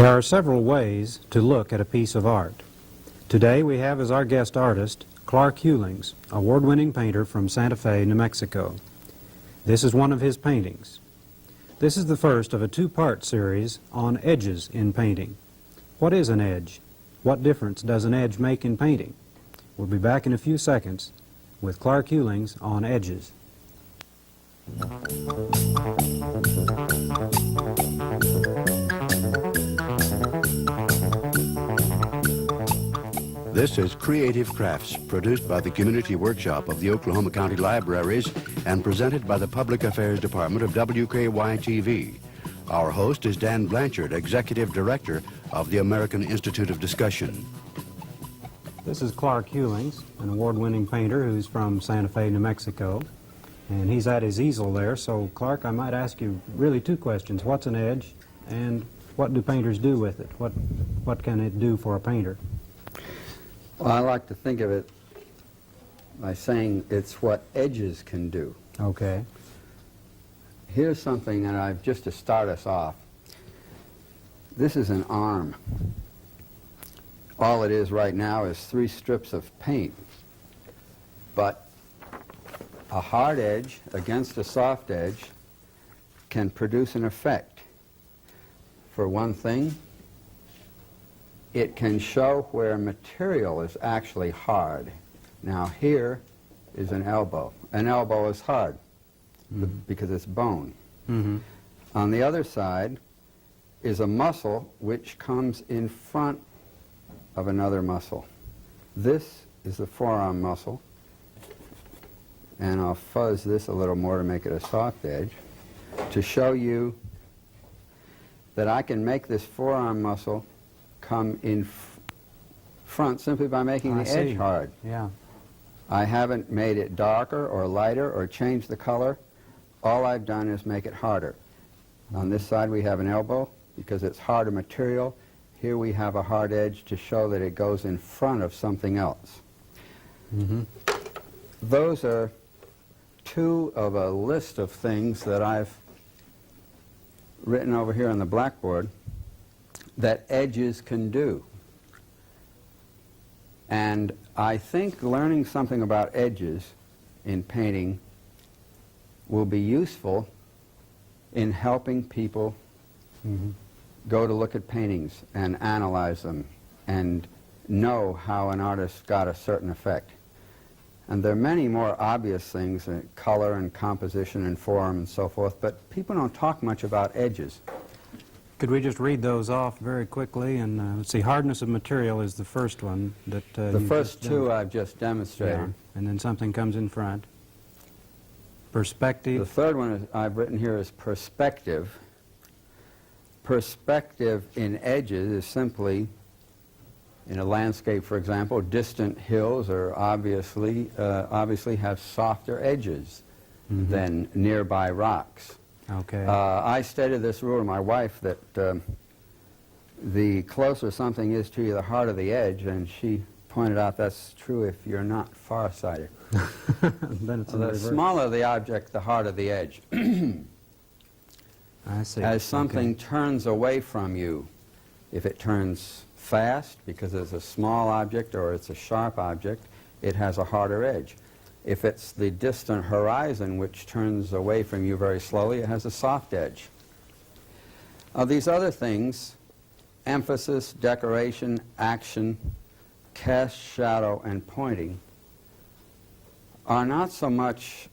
There are several ways to look at a piece of art. Today we have as our guest artist Clark Hulings, award-winning painter from Santa Fe, New Mexico. This is one of his paintings. This is the first of a two-part series on edges in painting. What is an edge? What difference does an edge make in painting? We'll be back in a few seconds with Clark Hulings on edges. This is Creative Crafts, produced by the Community Workshop of the Oklahoma County Libraries and presented by the Public Affairs Department of WKY-TV. Our host is Dan Blanchard, Executive Director of the American Institute of Discussion. This is Clark Hulings, an award-winning painter who's from Santa Fe, New Mexico. And he's at his easel there, so Clark, I might ask you really two questions. What's an edge, and what do painters do with it? What can it do for a painter? Well, I like to think of it by saying it's what edges can do. Okay. Here's something that I've, just to start us off. This is an arm. All it is right now is 3 strips of paint. But a hard edge against a soft edge can produce an effect. For one thing, it can show where material is actually hard. Now here is an elbow. An elbow is hard because it's bone. On the other side is a muscle which comes in front of another muscle. This is the forearm muscle, and I'll fuzz this a little more to make it a soft edge to show you that I can make this forearm muscle come in front simply by making the edge hard. Yeah. I haven't made it darker or lighter or changed the color. All I've done is make it harder. On this side we have an elbow because it's harder material. Here we have a hard edge to show that it goes in front of something else. Those are 2 of a list of things that I've written over here on the blackboard that edges can do. And I think learning something about edges in painting will be useful in helping people go to look at paintings and analyze them and know how an artist got a certain effect. And there are many more obvious things, color and composition and form and so forth, but people don't talk much about edges. Could we just read those off very quickly? And let's see, hardness of material is the first one that the first 2 I've just demonstrated. Yeah. And then something comes in front. Perspective. The third one I've written here is perspective. Perspective in edges is simply, in a landscape, for example, distant hills are obviously have softer edges than nearby rocks. Okay. I stated this rule to my wife that the closer something is to you, the harder the edge, and she pointed out that's true if you're not farsighted. Then it's the smaller the object, the harder the edge. I see. As something turns away from you, if it turns fast because it's a small object or it's a sharp object, it has a harder edge. If it's the distant horizon which turns away from you very slowly, it has a soft edge. These other things, emphasis, decoration, action, cast, shadow, and pointing, are not so much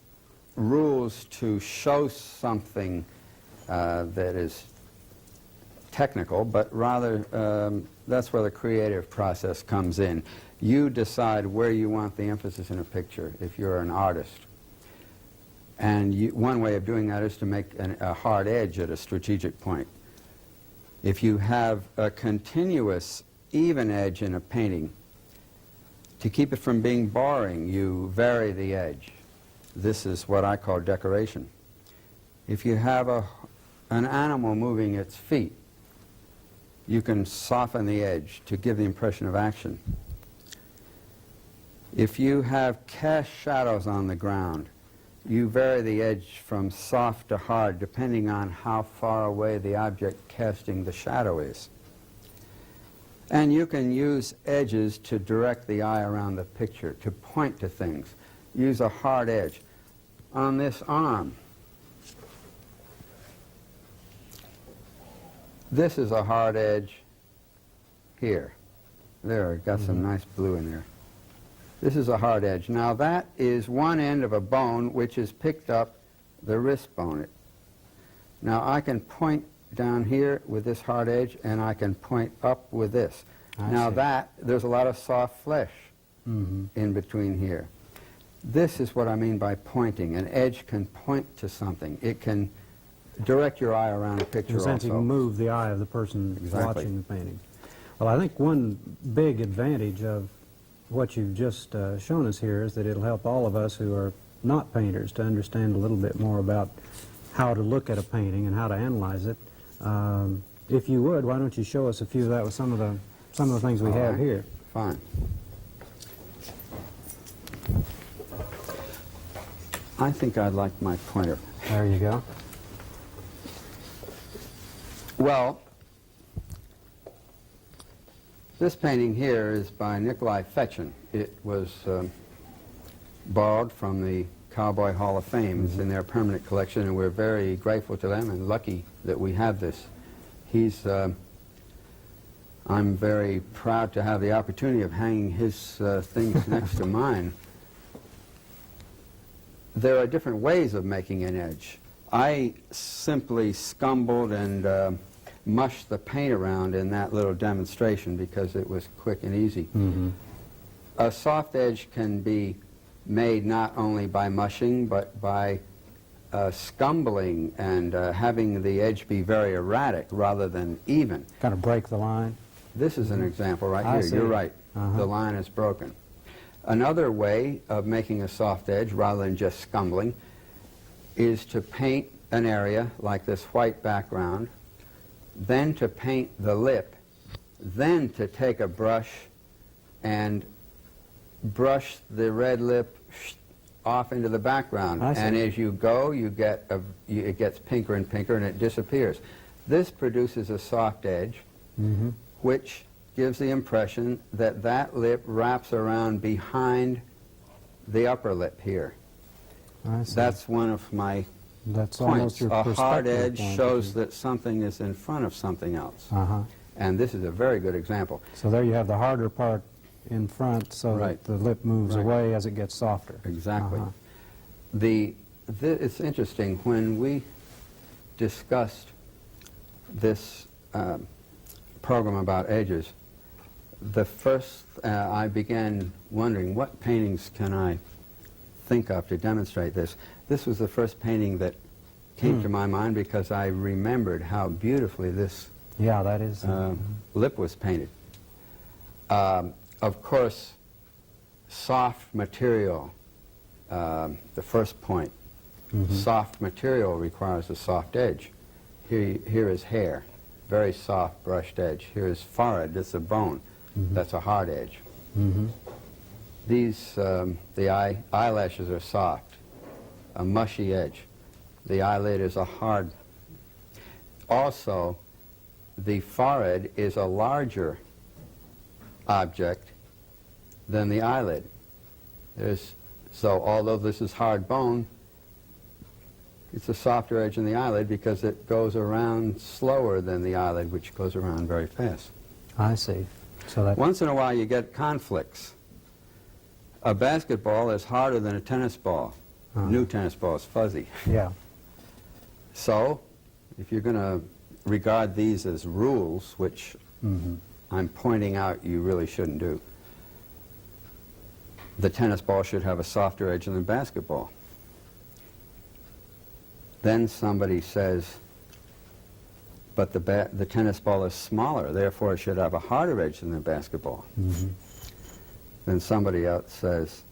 rules to show something that is technical, but rather that's where the creative process comes in. You decide where you want the emphasis in a picture if you're an artist. And one way of doing that is to make a hard edge at a strategic point. If you have a continuous, even edge in a painting, to keep it from being boring, you vary the edge. This is what I call decoration. If you have an animal moving its feet, you can soften the edge to give the impression of action. If you have cast shadows on the ground, you vary the edge from soft to hard depending on how far away the object casting the shadow is. And you can use edges to direct the eye around the picture, to point to things. Use a hard edge. On this arm, this is a hard edge here. There, it got some nice blue in there. This is a hard edge. Now that is one end of a bone which has picked up the wrist bone. Now I can point down here with this hard edge, and I can point up with this. I see. There's a lot of soft flesh in between here. This is what I mean by pointing. An edge can point to something. It can direct your eye around a picture In a sense, you also. can move the eye of the person Exactly. watching the painting. Well, I think one big advantage of what you've just shown us here is that it'll help all of us who are not painters to understand a little bit more about how to look at a painting and how to analyze it. If you would, why don't you show us a few of that with some of the things we All have right. here. Fine. I think I'd like my pointer. There you go. Well, this painting here is by Nikolai Fechin. It was borrowed from the Cowboy Hall of Fame. It's in their permanent collection, and we're very grateful to them and lucky that we have this. I'm very proud to have the opportunity of hanging his things next to mine. There are different ways of making an edge. I simply scumbled and mushed the paint around in that little demonstration because it was quick and easy. A soft edge can be made not only by mushing, but by scumbling and having the edge be very erratic rather than even. Kind of break the line. This is an example right I here. see. You're right. The line is broken. Another way of making a soft edge, rather than just scumbling, is to paint an area like this white background, then to paint the lip, then to take a brush and brush the red lip off into the background. I see. And as you go, you get it gets pinker and pinker, and it disappears. This produces a soft edge, which gives the impression that that lip wraps around behind the upper lip here. I see. That's one of my That's points. almost your A hard perspective edge point, shows if that something is in front of something else. you- And this is a very good example. So there you have the harder part in front, so Right. that the lip moves Right. away as it gets softer. Exactly. Uh-huh. It's interesting, when we discussed this program about edges, I began wondering, what paintings can I think of to demonstrate this? This was the first painting that came to my mind because I remembered how beautifully this Yeah, that is. lip was painted. Of course, soft material, the first point. Soft material requires a soft edge. Here is hair, very soft brushed edge. Here is forehead, it's a bone. That's a hard edge. The eyelashes are soft, a mushy edge. The eyelid is a hard. Also, the forehead is a larger object than the eyelid. So although this is hard bone, it's a softer edge in the eyelid because it goes around slower than the eyelid, which goes around very fast. I see. So that. Once in a while you get conflicts. A basketball is harder than a tennis ball. New tennis ball is fuzzy. Yeah. So, if you're going to regard these as rules, which I'm pointing out you really shouldn't do, the tennis ball should have a softer edge than the basketball. Then somebody says, but the tennis ball is smaller, therefore it should have a harder edge than the basketball. Then somebody else says,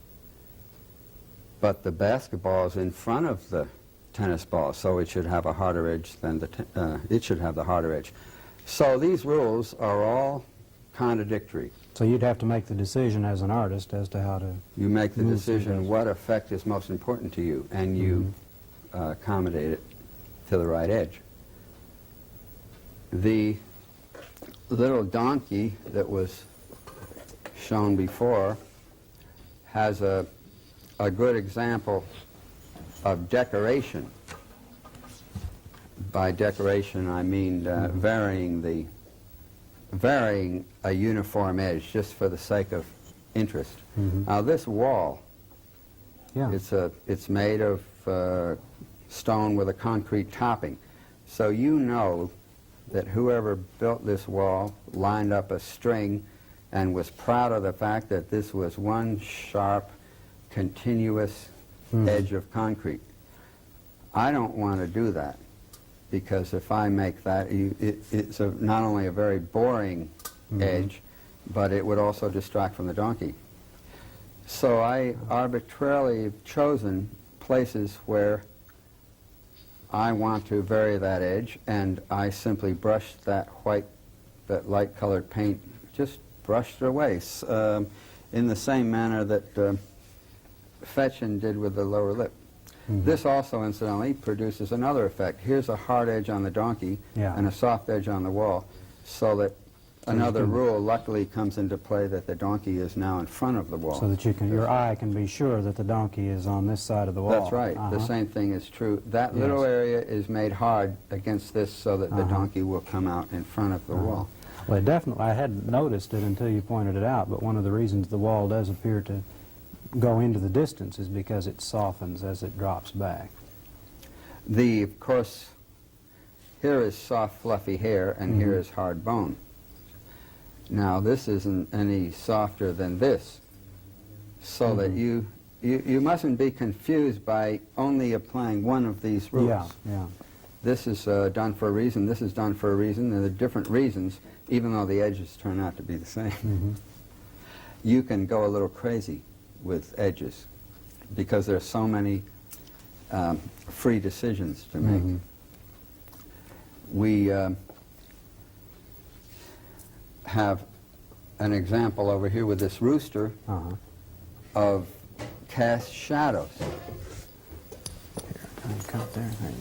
but the basketball is in front of the tennis ball, so it should have a harder edge than it should have the harder edge. So these rules are all contradictory. So you'd have to make the decision as an artist as to how to. You make the move through decision those. what effect is most important to you, and you accommodate it to the right edge. little donkey that was shown before has a good example of decoration. By decoration, I mean varying a uniform edge just for the sake of interest. Now this wall, Yeah. it's made of stone with a concrete topping. So you know that whoever built this wall lined up a string and was proud of the fact that this was one sharp, continuous edge of concrete. I don't want to do that, because if I make that, it's not only a very boring edge, but it would also distract from the donkey. So I arbitrarily have chosen places where I want to vary that edge, and I simply brushed that light colored paint, just brushed it away, in the same manner that Fetchin did with the lower lip. This also, incidentally, produces another effect. Here's a hard edge on the donkey and a soft edge on the wall, so that another rule luckily comes into play, that the donkey is now in front of the wall. So that your eye can be sure that the donkey is on this side of the wall. That's right. The same thing is true. That little area is made hard against this so that the donkey will come out in front of the wall. Well, definitely, I hadn't noticed it until you pointed it out, but one of the reasons the wall does appear to go into the distance is because it softens as it drops back. Of course, here is soft, fluffy hair, and here is hard bone. Now, this isn't any softer than this, so that you mustn't be confused by only applying one of these rules. Yeah. This is done for a reason, this is done for a reason, and there are different reasons, even though the edges turn out to be the same. You can go a little crazy with edges, because there are so many free decisions to make. We have an example over here with this rooster of cast shadows. Here, cut there. There you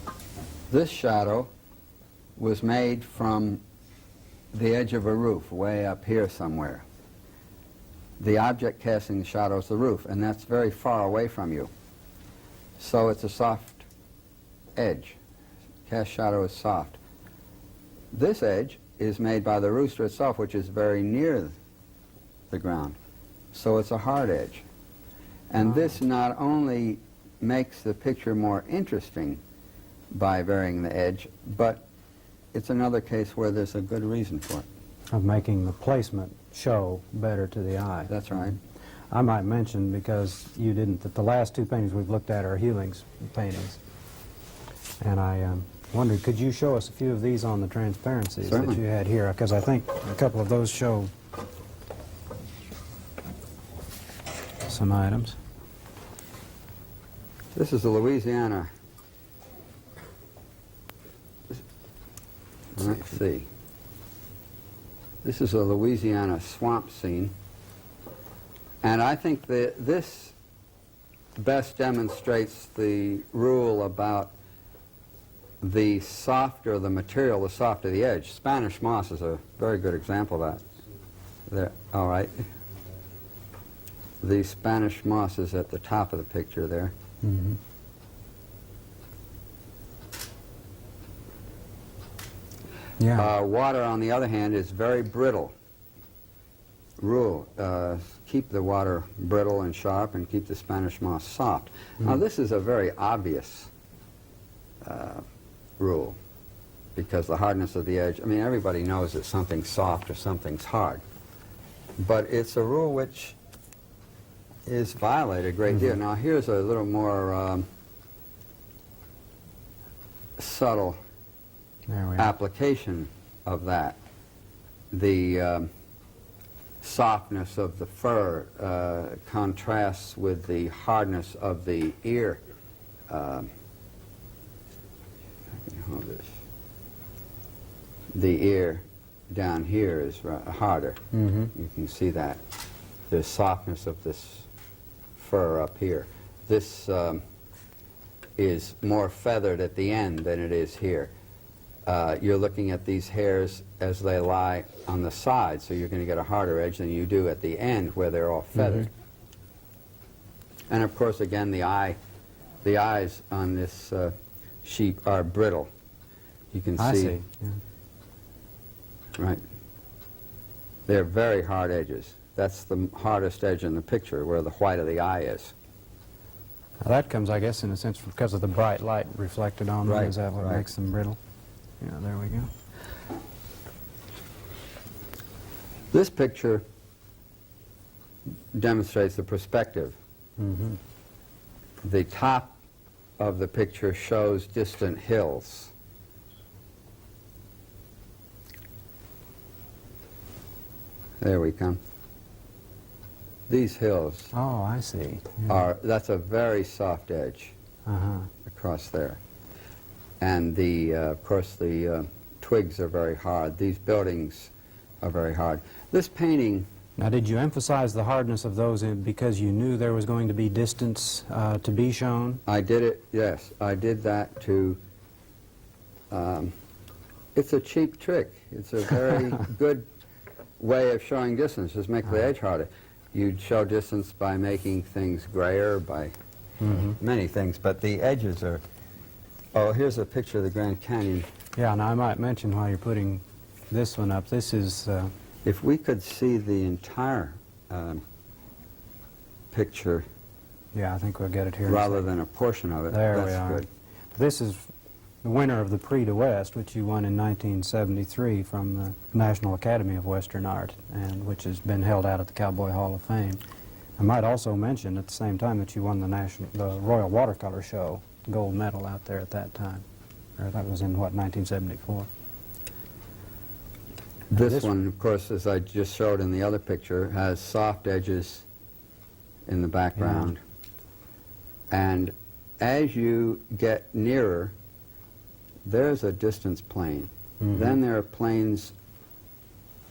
go. This shadow was made from the edge of a roof, way up here somewhere. The object casting the shadow is the roof, and that's very far away from you. So it's a soft edge. Cast shadow is soft. This edge is made by the rooster itself, which is very near the ground. So it's a hard edge. And this not only makes the picture more interesting by varying the edge, but it's another case where there's a good reason for it. Of making the placement show better to the eye. That's right. I might mention, because you didn't, that the last two paintings we've looked at are Hulings paintings. And I wondered, could you show us a few of these on the transparencies that you had here? Because I think a couple of those show some items. This is the Louisiana. Let's see. This is a Louisiana swamp scene. And I think that this best demonstrates the rule about the softer the material, the softer the edge. Spanish moss is a very good example of that. There, all right. The Spanish moss is at the top of the picture there. Water, on the other hand, is very brittle. Rule, keep the water brittle and sharp and keep the Spanish moss soft. Now this is a very obvious rule, because the hardness of the edge, I mean, everybody knows that something's soft or something's hard. But it's a rule which is violated a great deal. Now here's a little more subtle application of that. The softness of the fur contrasts with the hardness of the ear. Hold this. The ear down here is harder. You can see that. The softness of this fur up here. This is more feathered at the end than it is here. you're looking at these hairs as they lie on the side, so you're going to get a harder edge than you do at the end where they're all feathered. And of course, again, the eyes on this sheep are brittle. You can I see. see. Yeah. Right. They're very hard edges. That's the hardest edge in the picture, where the white of the eye is. Now that comes, I guess, in a sense because of the bright light reflected on them. Right, Is that what right. makes them brittle? Yeah, there we go. This picture demonstrates the perspective. Mm-hmm. The top of the picture shows distant hills. There we come. These hills Oh, I see. Yeah. that's a very soft edge Uh-huh. across there. And of course, the twigs are very hard. These buildings are very hard. This painting, Now, did you emphasize the hardness of those because you knew there was going to be distance to be shown? I did it, yes, I did that to, it's a cheap trick. It's a very good way of showing distance, is make the edge harder. You'd show distance by making things grayer, by many things, but the edges are, oh, here's a picture of the Grand Canyon. Yeah, now I might mention while you're putting this one up, this is, If we could see the entire picture yeah, I think we'll get it here. rather than a portion of it, There that's we are. good. This is the winner of the Prix de West, which you won in 1973 from the National Academy of Western Art, and which has been held out at the Cowboy Hall of Fame. I might also mention at the same time that you won the Royal Watercolor Show gold medal out there at that time. Or that was in, what, 1974? This one, of course, as I just showed in the other picture, has soft edges in the background. And as you get nearer, there's a distance plane. Then there are planes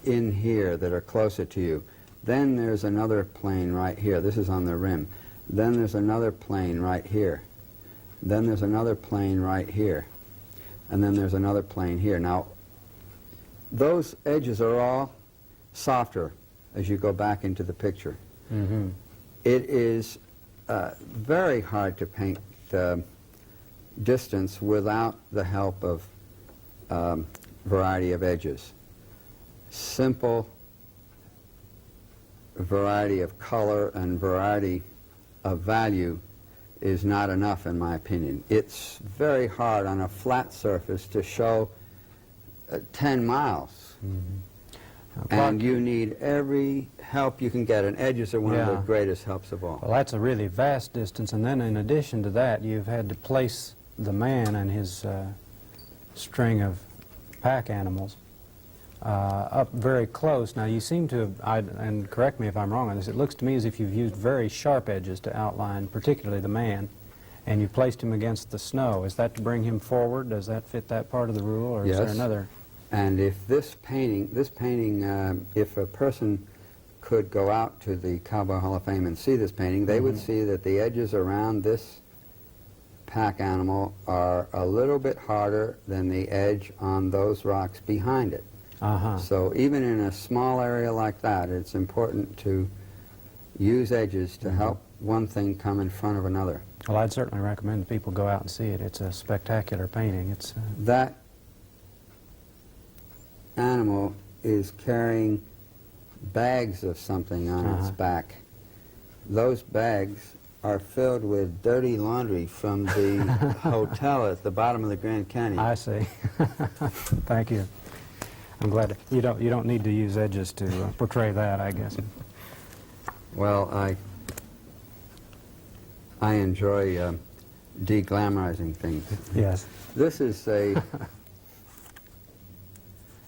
in here that are closer to you. Then there's another plane right here. This is on the rim. Then there's another plane right here. Then there's another plane right here. And then there's another plane here. Now, those edges are all softer as you go back into the picture. It is very hard to paint distance without the help of variety of edges. Simple variety of color and variety of value is not enough, in my opinion. It's very hard on a flat surface to show 10 miles. And you need every help you can get, and edges are one of the greatest helps of all. Well, that's a really vast distance, and then in addition to that, you've had to place the man and his string of pack animals up very close. Now, you seem to have, and correct me if I'm wrong on this, it looks to me as if you've used very sharp edges to outline, particularly the man, and you placed him against the snow. Is that to bring him forward? Does that fit that part of the rule, or is there another? And if this painting, if a person could go out to the Cowboy Hall of Fame and see this painting, they would see that the edges around this pack animal are a little bit harder than the edge on those rocks behind it. So even in a small area like that, it's important to use edges to help one thing come in front of another. Well, I'd certainly recommend people go out and see it. It's a spectacular painting. It's That animal is carrying bags of something on its back. Those bags are filled with dirty laundry from the hotel at the bottom of the Grand Canyon. I see. Thank you. I'm glad you don't need to use edges to portray that, I guess. Well, I enjoy de-glamorizing things. Yes. This is a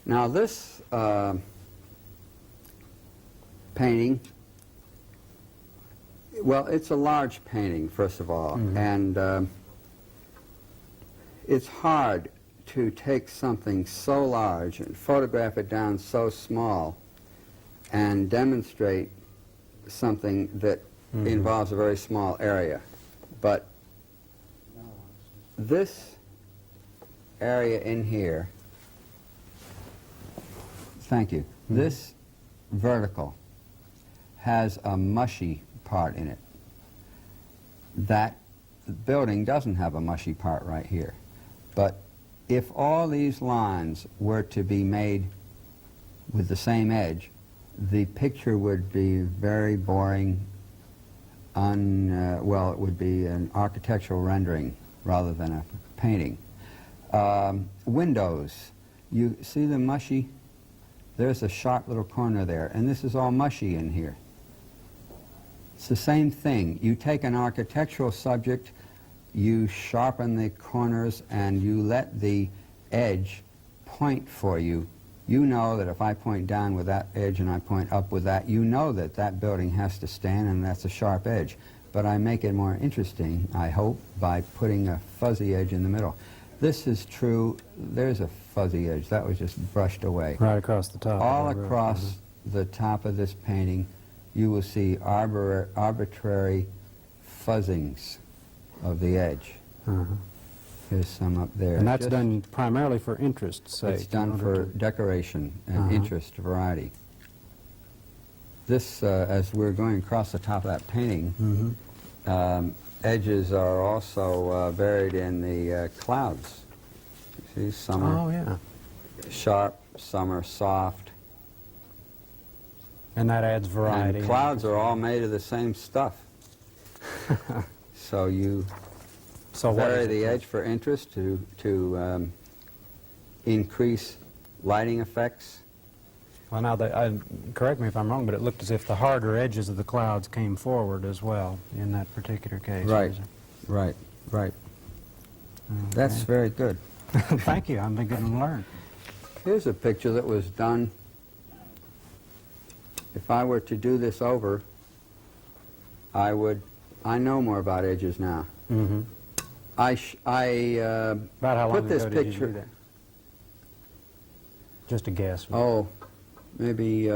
now this painting. Well, it's a large painting, first of all, and it's hard to take something so large and photograph it down so small and demonstrate something that involves a very small area. But this area in here Thank you. This vertical has a mushy part in it. That building doesn't have a mushy part right here. But if all these lines were to be made with the same edge, the picture would be very boring, well, it would be an architectural rendering rather than a painting. Windows, you see the mushy? There's a sharp little corner there, and this is all mushy in here. It's the same thing. You take an architectural subject, you sharpen the corners, and you let the edge point for you. You know that if I point down with that edge and I point up with that, you know that that building has to stand, and that's a sharp edge. But I make it more interesting, I hope, by putting a fuzzy edge in the middle. This is true. There's a fuzzy edge. That was just brushed away. Right across the top. All of the roof. across the top of this painting, you will see arbitrary fuzzings of the edge. Here's some up there. And that's done primarily for interest's sake. It's done for decoration and interest variety. This, as we're going across the top of that painting, edges are also buried in the clouds. You see, some are sharp, some are soft. And that adds variety. And clouds are all made of the same stuff. So you vary the edge for interest to increase lighting effects. Well, now, correct me if I'm wrong, but it looked as if the harder edges of the clouds came forward as well in that particular case. Right, right. Okay. That's very good. Thank you. I'm beginning to learn. Here's a picture that was done. If I were to do this over, I know more about edges now. About how long put this ago did picture. you do that? Just a guess. Oh, maybe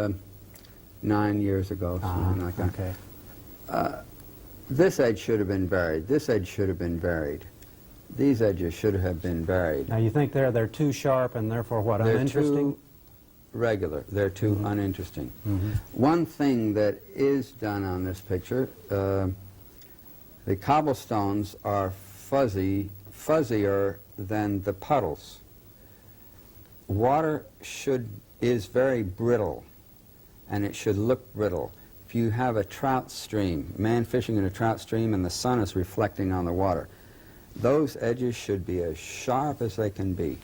9 years ago, something like that. Okay. This edge should have been varied. This edge should have been varied. These edges should have been varied. Now you think they're too sharp and therefore what, They're uninteresting? too regular. They're too uninteresting. One thing that is done on this picture, the cobblestones are fuzzier than the puddles. Water is very brittle, and it should look brittle. If you have a trout stream, man fishing in a trout stream, and the sun is reflecting on the water, those edges should be as sharp as they can be,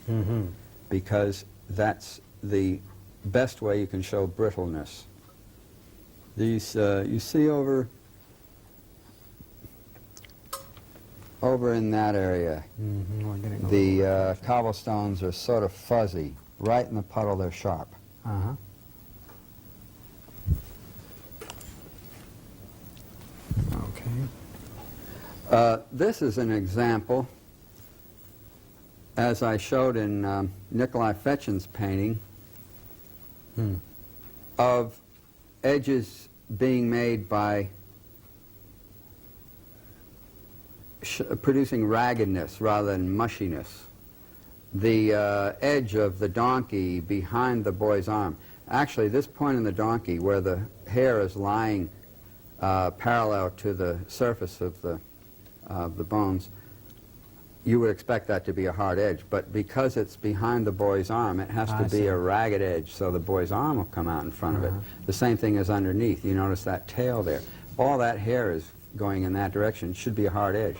because that's the best way you can show brittleness. These, you see over in that area, the cobblestones are sort of fuzzy. Right in the puddle, they're sharp. Okay. This is an example, as I showed in Nikolai Fechin's painting, of edges being made by producing raggedness rather than mushiness. The edge of the donkey behind the boy's arm. Actually, this point in the donkey where the hair is lying parallel to the surface of the bones, you would expect that to be a hard edge, but because it's behind the boy's arm, it has to be a ragged edge, so the boy's arm will come out in front of it. The same thing is underneath. You notice that tail there. All that hair is going in that direction. It should be a hard edge.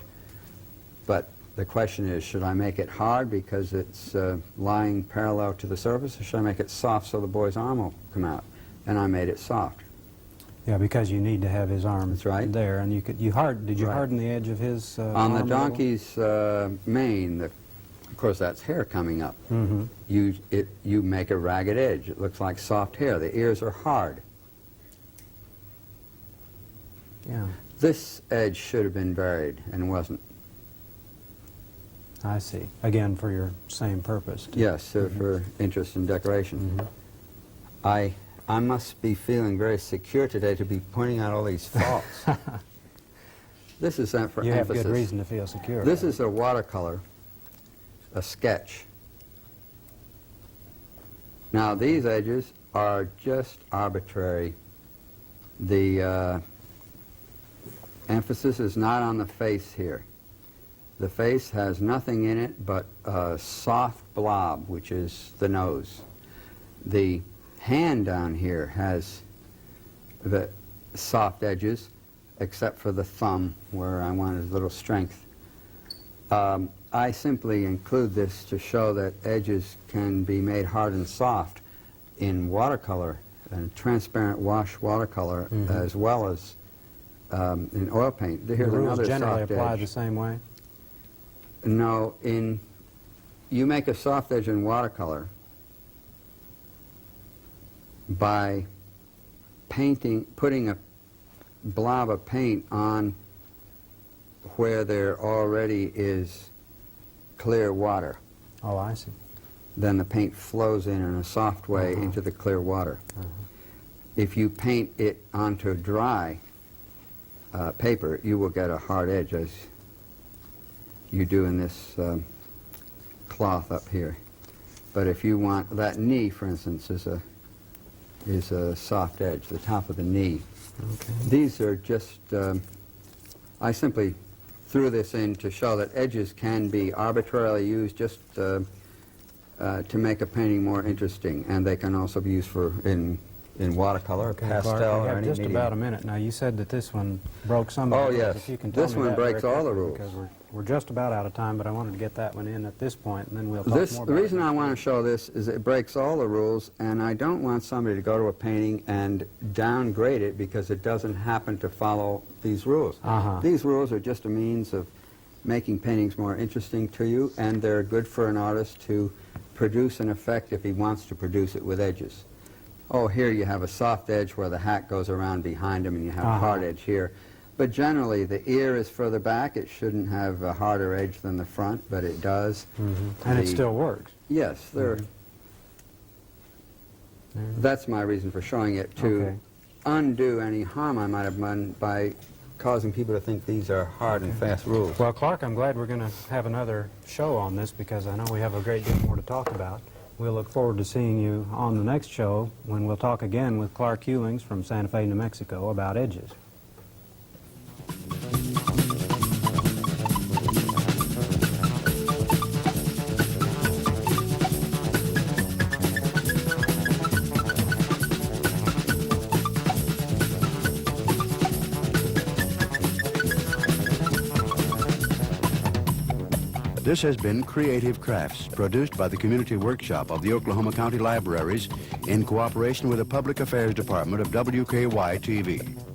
But the question is, should I make it hard because it's lying parallel to the surface, or should I make it soft so the boy's arm will come out? And I made it soft. Yeah, because you need to have his arm there, and did you harden the edge of his on the donkey's mane? Of course, that's hair coming up. You make a ragged edge. It looks like soft hair. The ears are hard. Yeah. This edge should have been varied and wasn't. I see. Again, for your same purpose. Yes, for interest in decoration. I must be feeling very secure today to be pointing out all these faults. This is for emphasis. You have good reason to feel secure. This is a watercolor, a sketch. Now, these edges are just arbitrary. The emphasis is not on the face here. The face has nothing in it but a soft blob, which is the nose. The hand down here has the soft edges, except for the thumb, where I wanted a little strength. I simply include this to show that edges can be made hard and soft in watercolor, and transparent wash watercolor, as well as in oil paint. Here's The rules another generally soft apply edge. the same way? No, you make a soft edge in watercolor by putting a blob of paint on where there already is clear water. Oh, I see. Then the paint flows in a soft way into the clear water. If you paint it onto dry paper, you will get a hard edge, as you do in this cloth up here. But if you want that knee, for instance, is a soft edge, the top of the knee. Okay. These are just, I simply threw this in to show that edges can be arbitrarily used just to make a painting more interesting, and they can also be used in watercolor, Okay, pastel, Clark, we or have any just medium. about a minute. Now, you said that this one broke some of Oh, the rules. yes. If you can tell This me one that breaks very all the quickly, rules. Because we're just about out of time, but I wanted to get that one in at this point, and then we'll talk more about The reason it. I want to show this is it breaks all the rules, and I don't want somebody to go to a painting and downgrade it because it doesn't happen to follow these rules. These rules are just a means of making paintings more interesting to you, and they're good for an artist to produce an effect if he wants to produce it with edges. Oh, here you have a soft edge where the hat goes around behind him, and you have a hard edge here. But generally, the ear is further back. It shouldn't have a harder edge than the front, but it does. And it still works. Yes, that's my reason for showing it, to undo any harm I might have done by causing people to think these are hard and fast rules. Well, Clark, I'm glad we're going to have another show on this, because I know we have a great deal more to talk about. We'll look forward to seeing you on the next show, when we'll talk again with Clark Hulings from Santa Fe, New Mexico, about edges. This has been Creative Crafts, produced by the Community Workshop of the Oklahoma County Libraries in cooperation with the Public Affairs Department of WKY-TV.